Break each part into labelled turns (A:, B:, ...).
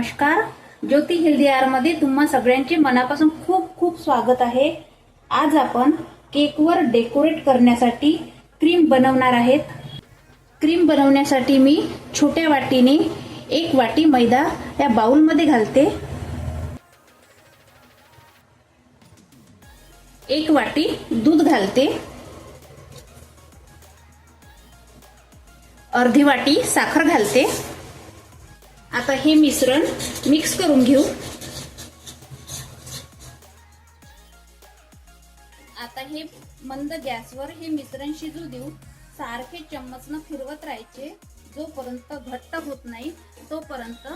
A: नमस्कार. ज्योती healthy R मध्ये तुम्हा सगळ्यांचे मनापासून खूप खूप स्वागत आहे. आज आपण केकवर डेकोरेट करण्यासाठी क्रीम बनवणार आहेत. क्रीम बनवण्यासाठी मी छोट्या वाटीने 1 वाटी मैदा या बाउल मध्ये घालते. 1 वाटी दूध घालते. अर्धी वाटी साखर घालते. आता हे मिश्रण मिक्स करून घेऊ. आता हे मंद गॅसवर हे मिश्रण शिजू देऊ. सारखे चम्मचने फिरवत राहायचे जोपर्यंत घट्ट होत नाही तोपर्यंत.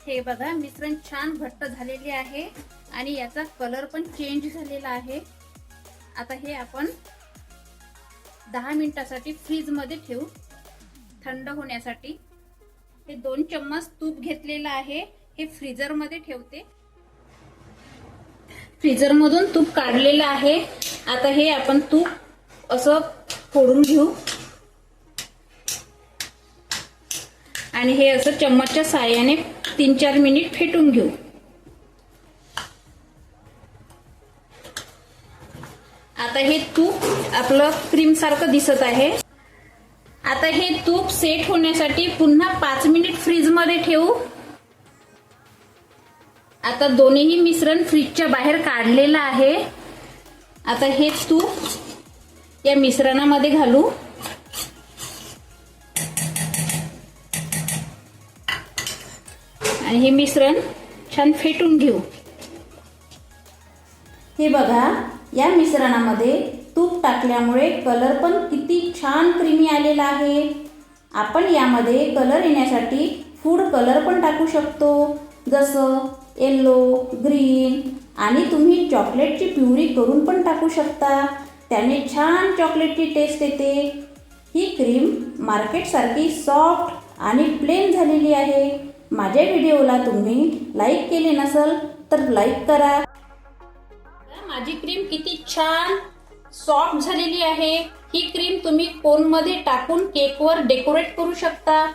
A: हे बघा मिश्रण छान घट्ट झालेले आहे आणि याचा कलर पण चेंज झालेला आहे. आता हे आपण 10 मिनिटांसाठी फ्रीज मध्ये ठेवू थंड होण्यासाठी. हे 2 चम्मच तूप घेतलेला आहे, हे फ्रीजर मध्ये ठेवते. फ्रीजर मधून तूप काढलेलं आहे. आता हे आपण तूप असं फोडून घेऊ आणि हे असं चम्मचच्या साहाय्याने 3-4 मिनिट फेटून घेऊ. आता हे तूप आपलं क्रीम सारखं दिसत आहे. आता हे तूप सेट होण्यासाठी पुन्हा 5 मिनिट फ्रीज मध्ये ठेवू. आता दोन्ही मिश्रण फ्रीजच्या बाहेर काढलेलं आहे. आता हे तूप या मिश्रणामध्ये घालू आणि हे मिश्रण छान फेटून घेऊ. हे बघा या मिश्रणामध्ये तूप टाकल्यामुळे कलर पण किती छान क्रीमी आलेला आहे. आपण यामध्ये कलर येण्यासाठी फूड कलर पण टाकू शकतो, जसं येलो, ग्रीन आणि तुम्ही चॉकलेटची प्युरी करून पण टाकू शकता. त्याने छान चॉकलेटची टेस्ट येते. ही क्रीम मार्केटसारखी सॉफ्ट आणि प्लेन झालेली आहे. माझ्या व्हिडिओला तुम्ही लाईक केले नसेल तर लाईक करा. माझी क्रीम किती छान सॉफ्ट झालेली आहे. ही क्रीम तुम्ही कोनमध्ये टाकून केकवर डेकोरेट करू शकता.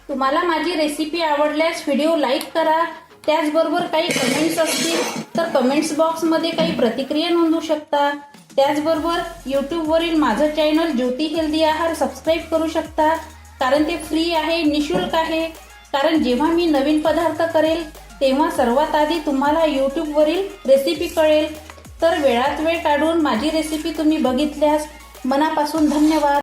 A: तुम्हाला माझी रेसिपी आवडल्यास व्हिडिओ लाईक करा. त्याचबरोबर काही कमेंट्स असतील तर कमेंट्स बॉक्समध्ये काही प्रतिक्रिया नोंदवू शकता. त्याचबरोबर यूट्यूबवरील माझं चॅनल ज्योती हेल्दी आहार सबस्क्राईब करू शकता, कारण ते फ्री आहे, निशुल्क आहे. कारण जेव्हा मी नवीन पदार्थ करेल तेव्हा सर्वात आधी तुम्हाला यूट्यूबवरील रेसिपी कळेल. तर वेळात वेळ काढून माझी रेसिपी तुम्ही बघितल्यास मनापासून धन्यवाद.